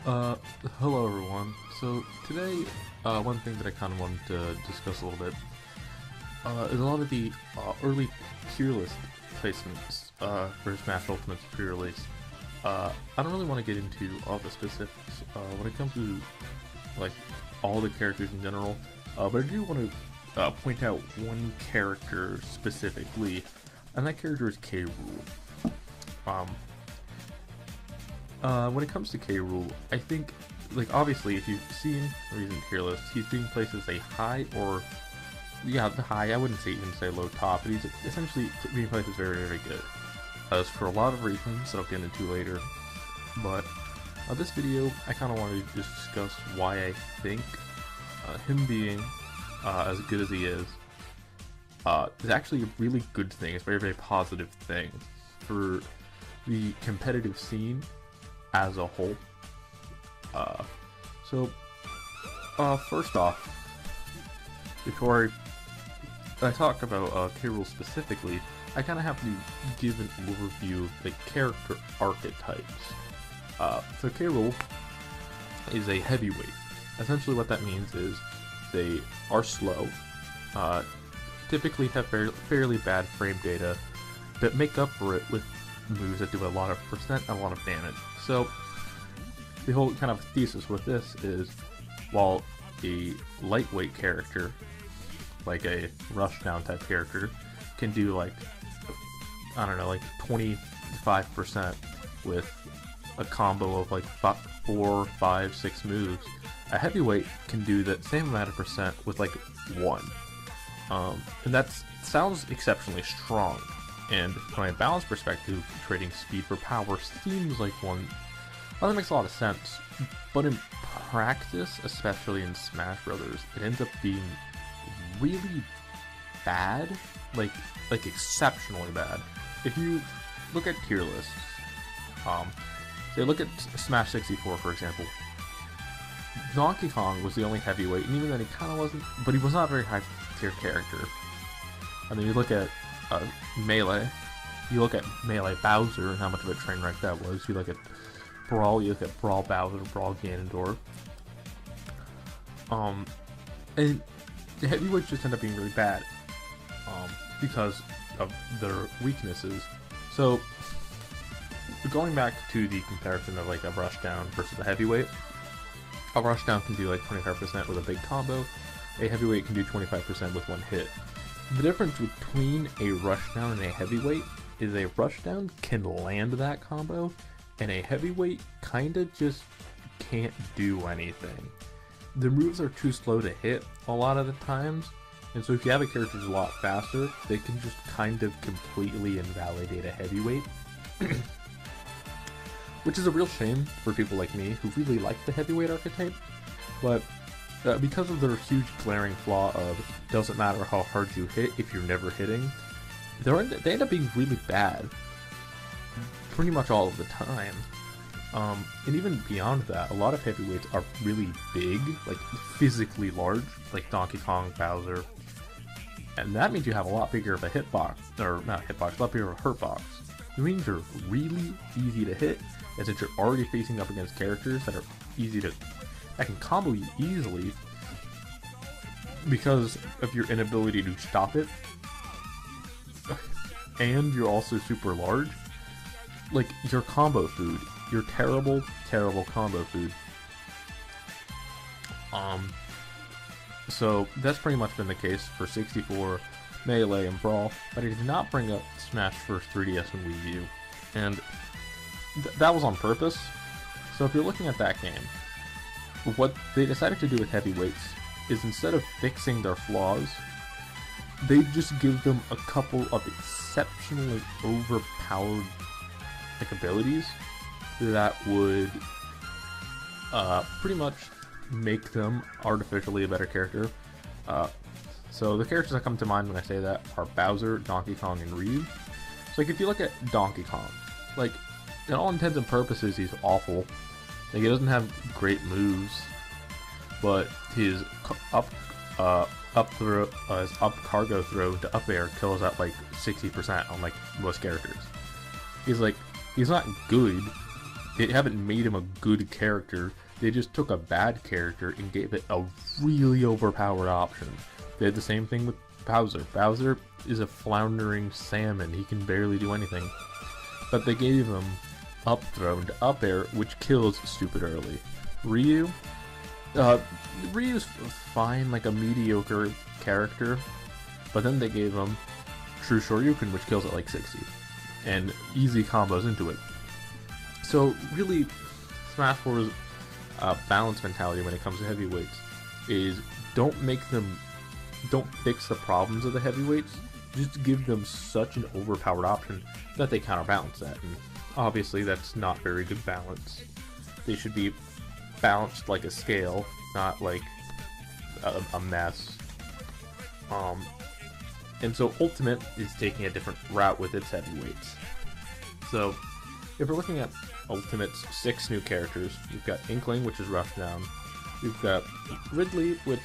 Uh, Hello everyone. So today, one thing that I kind of wanted to discuss a little bit is a lot of the early tier list placements for Smash Ultimate's pre-release. I don't really want to get into all the specifics when it comes to like all the characters in general, but I do want to point out one character specifically, and that character is K. Rool. Um, when it comes to K. Rool, I think, like, obviously, if you've seen recent tier lists, he's being placed as a high or, yeah, the high, I wouldn't say even say low top, but he's essentially being placed as very, very good. As for a lot of reasons that I'll get into later, but this video, I kind of wanted to just discuss why I think him being as good as he is actually a really good thing. It's a very, very positive thing for the competitive scene as a whole. First off, before I talk about K. Rool specifically, I kind of have to give an overview of the character archetypes. So K. Rool is a heavyweight. Essentially what that means is they are slow, typically have fairly bad frame data, but make up for it with moves that do a lot of percent and a lot of damage. So the whole kind of thesis with this is, while a lightweight character, like a rushdown type character, can do like, I don't know, like 25% with a combo of like 4, 5, 6 moves, a heavyweight can do that same amount of percent with like 1. And that sounds exceptionally strong. And from a balance perspective, trading speed for power seems like one. Well, that makes a lot of sense. But in practice, especially in Smash Brothers, it ends up being really bad, like exceptionally bad. If you look at tier lists, say look at Smash 64 for example. Donkey Kong was the only heavyweight, and even then he kind of wasn't, but he was not a very high tier character. And then you look at Melee. You look at Melee Bowser and how much of a train wreck that was. You look at Brawl. You look at Brawl Bowser, Brawl Ganondorf. And the heavyweights just end up being really bad because of their weaknesses. So going back to the comparison of like a rushdown versus a heavyweight, a rushdown can do like 25% with a big combo. A heavyweight can do 25% with one hit. The difference between a rushdown and a heavyweight is a rushdown can land that combo, and a heavyweight kinda just can't do anything. The moves are too slow to hit a lot of the times, and so if you have a character who's a lot faster, they can just kind of completely invalidate a heavyweight. Which is a real shame for people like me who really like the heavyweight archetype, but because of their huge glaring flaw of doesn't matter how hard you hit if you're never hitting, they end up being really bad pretty much all of the time. And even beyond that, a lot of heavyweights are really big, like physically large, like Donkey Kong, Bowser, and that means you have a lot bigger of a hitbox, or not hitbox, a lot bigger of a hurtbox. It means you're really easy to hit, and since you're already facing up against characters that are that can combo you easily because of your inability to stop it, and you're also super large, like, your combo food. You're terrible, terrible combo food. So that's pretty much been the case for 64, Melee, and Brawl, but I did not bring up Smash for 3DS and Wii U, and that was on purpose. So if you're looking at that game, what they decided to do with heavyweights is, instead of fixing their flaws, they just give them a couple of exceptionally overpowered like abilities that would pretty much make them artificially a better character. So the characters that come to mind when I say that are Bowser, Donkey Kong, and Ryu. So like, if you look at Donkey Kong, like, in all intents and purposes, he's awful. Like, he doesn't have great moves, but his up cargo throw to up air kills at like 60% on like most characters. He's not good, They haven't made him a good character. They just took a bad character and gave it a really overpowered option. They did the same thing with Bowser. Bowser is a floundering salmon. He can barely do anything. But they gave him up throw to up air, which kills stupid early. Ryu? Ryu's fine, like a mediocre character. But then they gave him True Shoryuken, which kills at like 60. And easy combos into it. So really, Smash 4's balance mentality when it comes to heavyweights is don't fix the problems of the heavyweights, just give them such an overpowered option that they counterbalance that. And obviously that's not very good balance. They should be balanced like a scale, not like a mess. And so Ultimate is taking a different route with its heavyweights. So if we're looking at Ultimate's 6 new characters, you've got Inkling, which is Rushdown. You've got Ridley, which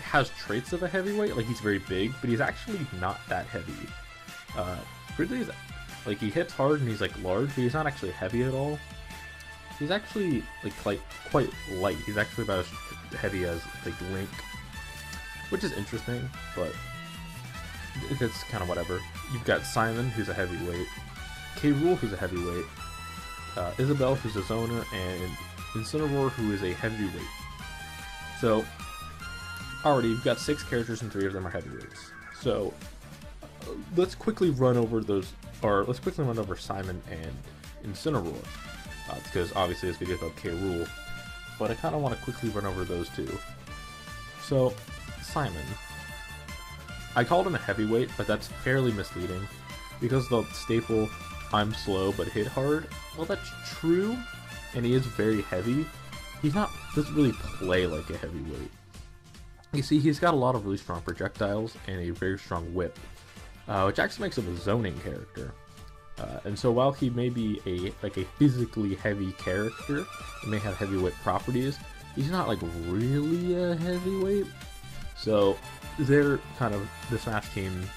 has traits of a heavyweight, like he's very big, but he's actually not that heavy. Ridley's, like, he hits hard and he's like large, but he's not actually heavy at all. He's actually like quite light. He's actually about as heavy as like Link, which is interesting, but it's kind of whatever. You've got Simon, who's a heavyweight, K. Rool, who's a heavyweight, Isabelle, who's a zoner, and Incineroar, who is a heavyweight. So already you've got 6 characters and 3 of them are heavyweights. So let's quickly run over Simon and Incineroar, because obviously this video is about K. Rool, but I kind of want to quickly run over those two. So Simon, I called him a heavyweight, but that's fairly misleading because the staple "I'm slow but hit hard," well, that's true, and he is very heavy. Doesn't really play like a heavyweight. You see, he's got a lot of really strong projectiles and a very strong whip, which actually makes him a zoning character. And so while he may be a physically heavy character, and may have heavyweight properties, he's not like really a heavyweight. So they're kind of the Smash team's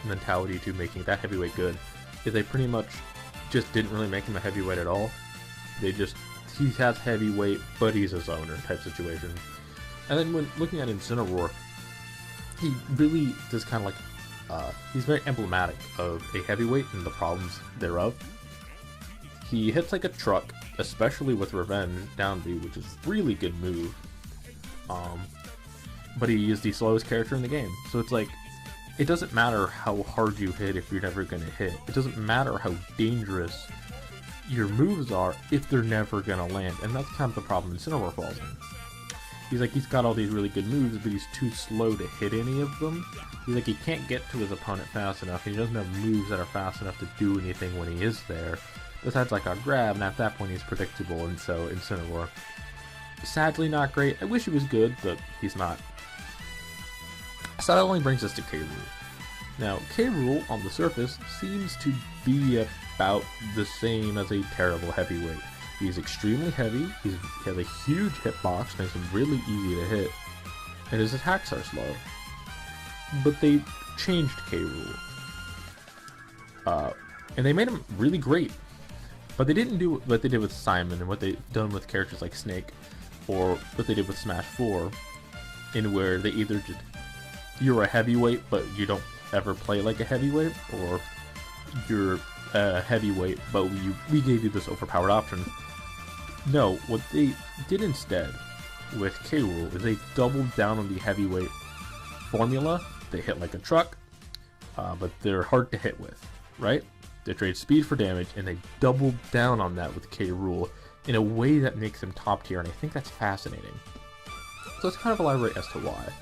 mentality to making that heavyweight good is they pretty much just didn't really make him a heavyweight at all. He has heavyweight, but he's a zoner type situation. And then when looking at Incineroar, he really does kind of like, he's very emblematic of a heavyweight and the problems thereof. He hits like a truck, especially with Revenge down B, which is a really good move. But he is the slowest character in the game. So it's like, it doesn't matter how hard you hit if you're never going to hit. It doesn't matter how dangerous your moves are if they're never going to land. And that's kind of the problem Incineroar falls in. He's got all these really good moves, but he's too slow to hit any of them. He can't get to his opponent fast enough, and he doesn't have moves that are fast enough to do anything when he is there. Besides like a grab, and at that point he's predictable, and so Incineroar, sadly not great. I wish he was good, but he's not. So that only brings us to K. Rool. Now, K. Rool on the surface seems to be about the same as a terrible heavyweight. He's extremely heavy, he has a huge hitbox, makes him really easy to hit, and his attacks are slow. But they changed K. Rool. And they made him really great. But they didn't do what they did with Simon and what they've done with characters like Snake, or what they did with Smash 4, in where they either just, you're a heavyweight but you don't ever play like a heavyweight, or you're a heavyweight but we gave you this overpowered option. No, what they did instead with K. Rool is they doubled down on the heavyweight formula. They hit like a truck, but they're hard to hit with, right? They trade speed for damage, and they doubled down on that with K. Rool in a way that makes him top tier, and I think that's fascinating. So let's kind of elaborate as to why.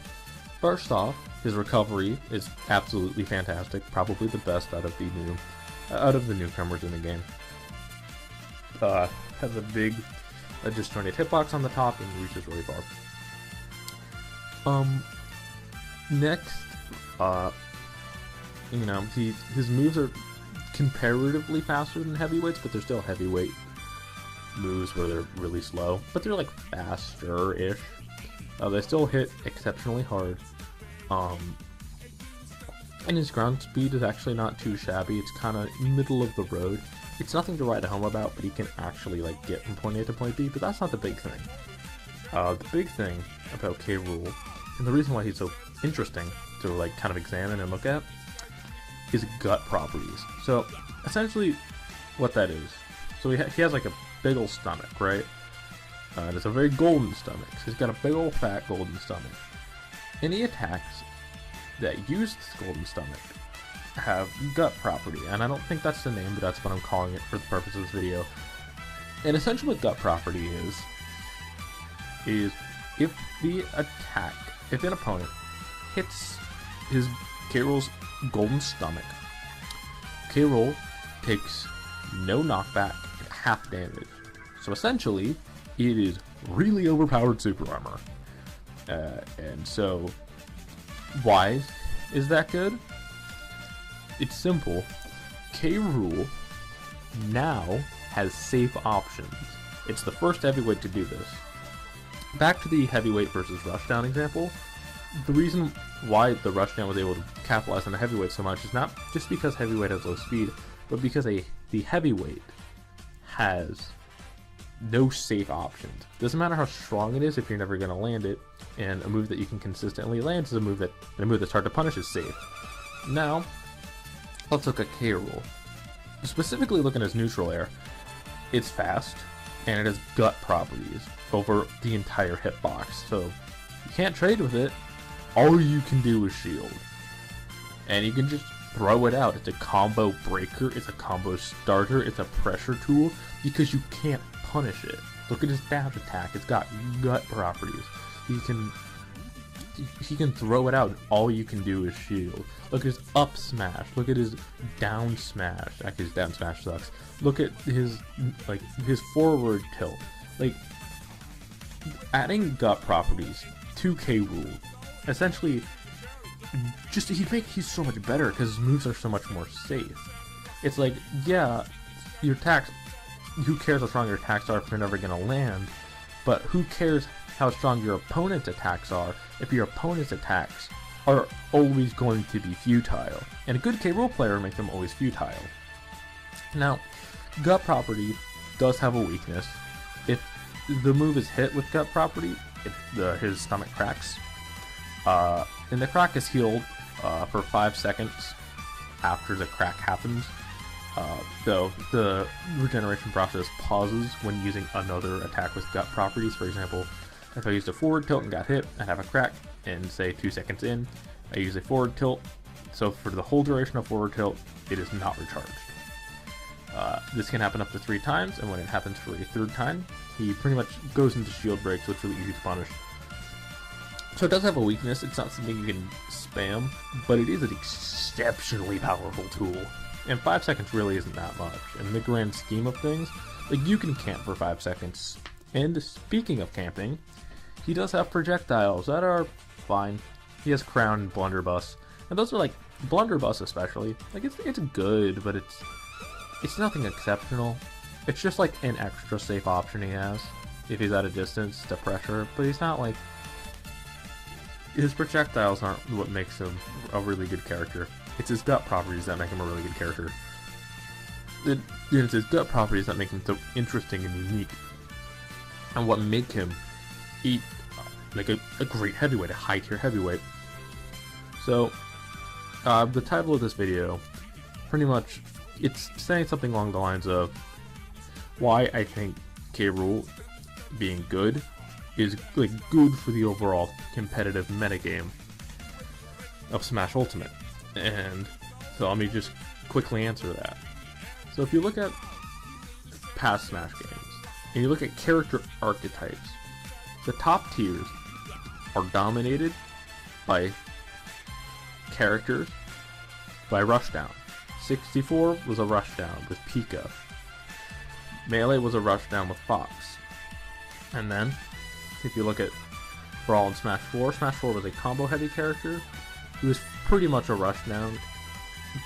First off, his recovery is absolutely fantastic, probably the best out of the newcomers in the game. Has a big disjointed hitbox on the top and reaches really far. Next, his moves are comparatively faster than heavyweights, but they're still heavyweight moves where they're really slow, but they're like faster-ish. They still hit exceptionally hard. And his ground speed is actually not too shabby. It's kind of middle of the road. it's nothing to write home about, but he can actually like get from point A to point B. But that's not the big thing. The big thing about K. Rool, and the reason why he's so interesting to like kind of examine and look at, is gut properties. So essentially, what that is. So he has like a big old stomach, right? It's a very golden stomach. So he's got a big old fat golden stomach. Any attacks that use this golden stomach have gut property, and I don't think that's the name, but that's what I'm calling it for the purpose of this video. And essentially what gut property is if an opponent hits his K. Rool's golden stomach, K. Rool takes no knockback and half damage. So essentially, it is really overpowered super armor. And so, why is that good? It's simple. K. Rool now has safe options. It's the first heavyweight to do this. Back to the heavyweight versus rushdown example. The reason why the rushdown was able to capitalize on the heavyweight so much is not just because heavyweight has low speed, but because the heavyweight has no safe options. Doesn't matter how strong it is if you're never going to land it, and a move that you can consistently land is a move that's hard to punish is safe. Now, let's look at K. Rool. Specifically looking at his neutral air, it's fast, and it has gut properties over the entire hitbox, so you can't trade with it. All you can do is shield. And you can just throw it out. It's a combo breaker, it's a combo starter, it's a pressure tool, because you can't punish it. Look at his dash attack, it's got gut properties. He can throw it out, and all you can do is shield. Look at his up smash, look at his down smash. Actually, his down smash sucks. Look at his forward tilt. Like, adding gut properties to K. Rool, essentially, he's so much better because his moves are so much more safe. It's like, yeah, your attacks, who cares how strong your attacks are if you're never going to land, but who cares how strong your opponent's attacks are if your opponent's attacks are always going to be futile. And a good K. Rool player makes them always futile. Now, gut property does have a weakness. If the move is hit with gut property, his stomach cracks. And the crack is healed for 5 seconds after the crack happens. Though the regeneration process pauses when using another attack with gut properties. For example, if I used a forward tilt and got hit, I'd have a crack, and say 2 seconds in, I use a forward tilt. So for the whole duration of forward tilt, it is not recharged. This can happen up to 3 times, and when it happens for a 3rd time, he pretty much goes into shield break, so it's really easy to punish. So it does have a weakness. It's not something you can spam, but it is an exceptionally powerful tool. And 5 seconds really isn't that much. In the grand scheme of things, like, you can camp for 5 seconds. And speaking of camping, he does have projectiles that are fine. He has Crown and Blunderbuss, and those are like, Blunderbuss especially, like, it's good, but it's nothing exceptional. It's just like an extra safe option he has if he's at a distance to pressure, but he's not like, his projectiles aren't what makes him a really good character. It's his gut properties that make him a really good character. It's his gut properties that make him so interesting and unique, and what make him like a great heavyweight, a high tier heavyweight. So the title of this video, pretty much, it's saying something along the lines of why I think K. Rool being good is like good for the overall competitive metagame of Smash Ultimate. And so let me just quickly answer that. So if you look at past Smash games, and you look at character archetypes, the top tiers are dominated by characters by rushdown. 64 was a rushdown with Pika. Melee was a rushdown with Fox. And then, if you look at Brawl and Smash 4 was a combo heavy character who was pretty much a rushdown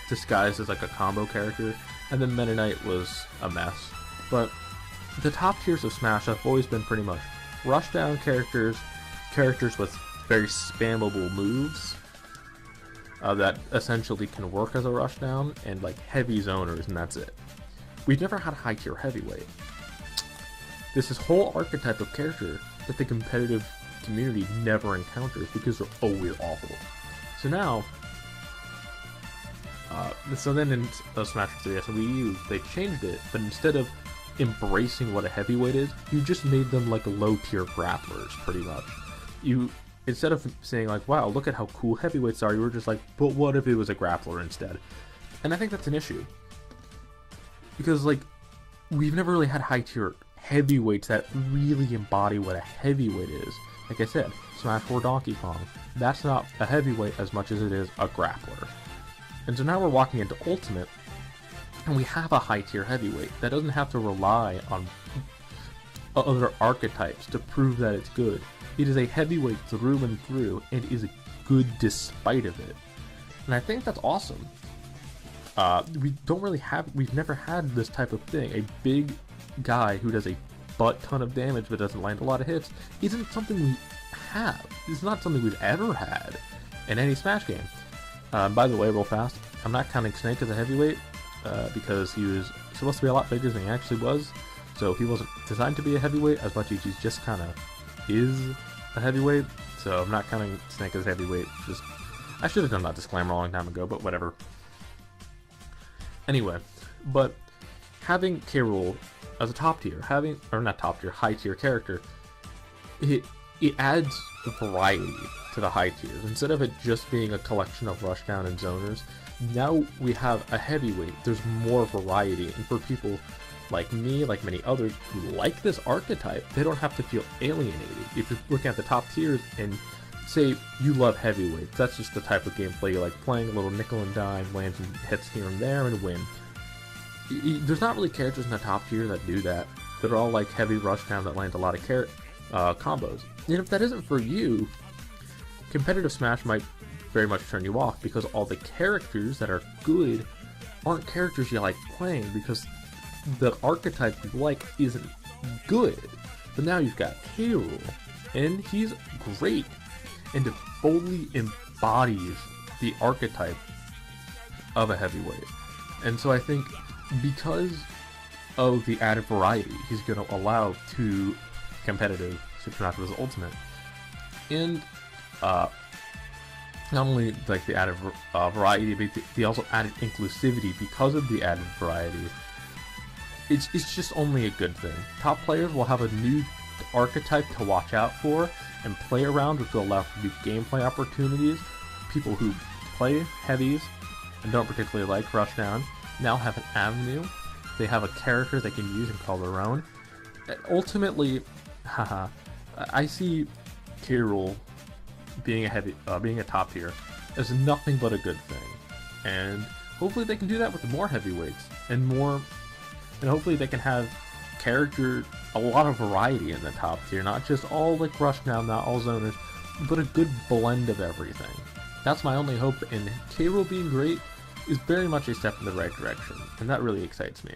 disguised as like a combo character, and then Meta Knight was a mess. But the top tiers of Smash have always been pretty much rushdown characters with very spammable moves that essentially can work as a rushdown, and like heavy zoners, and that's it. we've never had a high tier heavyweight. This whole archetype of character that the competitive community never encounters because they're always awful. So now, then in Smash 3DS and Wii U, they changed it, but instead of embracing what a heavyweight is, you just made them like low tier grapplers, pretty much. Instead of saying like, wow, look at how cool heavyweights are, you were just like, but what if it was a grappler instead? And I think that's an issue. Because like, we've never really had high tier heavyweights that really embody what a heavyweight is. Like I said, Smash 4 Donkey Kong, that's not a heavyweight as much as it is a grappler. And so now we're walking into Ultimate, and we have a high tier heavyweight that doesn't have to rely on other archetypes to prove that it's good. It is a heavyweight through and through, and is good despite of it. And I think that's awesome. We've never had this type of thing. A big guy who does a butt ton of damage but doesn't land a lot of hits isn't something we have. It's not something we've ever had in any Smash game. By the way, real fast, I'm not counting Snake as a heavyweight because he was supposed to be a lot bigger than he actually was. So he wasn't designed to be a heavyweight as much as he just kind of is a heavyweight. So I'm not counting Snake as heavyweight. I should have done that disclaimer a long time ago, but whatever. Anyway, but having K. Rool as a top tier, high tier character, it adds variety to the high tiers. Instead of it just being a collection of rushdown and zoners, now we have a heavyweight. There's more variety, and for people like me, like many others who like this archetype, they don't have to feel alienated. If you're looking at the top tiers and say you love heavyweights, that's just the type of gameplay you like playing, a little nickel and dime, land some hits here and there and win. There's not really characters in the top tier that do that. They're all like heavy rushdown that land a lot of combos. And if that isn't for you, competitive Smash might very much turn you off because all the characters that are good aren't characters you like playing because the archetype you like isn't good. But now you've got K. Rool, and he's great, and it fully embodies the archetype of a heavyweight. And so I think because of the added variety he's going to allow to competitive Super Smash Bros. Ultimate, and not only like the added variety, but the also added inclusivity because of the added variety, it's just only a good thing. Top players will have a new archetype to watch out for and play around, which will allow for new gameplay opportunities. People who play heavies and don't particularly like rushdown now have an avenue. They have a character they can use and call their own. Ultimately, I see K. Rool being a top tier as nothing but a good thing, and hopefully they can do that with more heavyweights and hopefully they can have a lot of variety in the top tier, not just all like rushdown, not all zoners, but a good blend of everything. That's my only hope, and K. Rool being great is very much a step in the right direction, and that really excites me.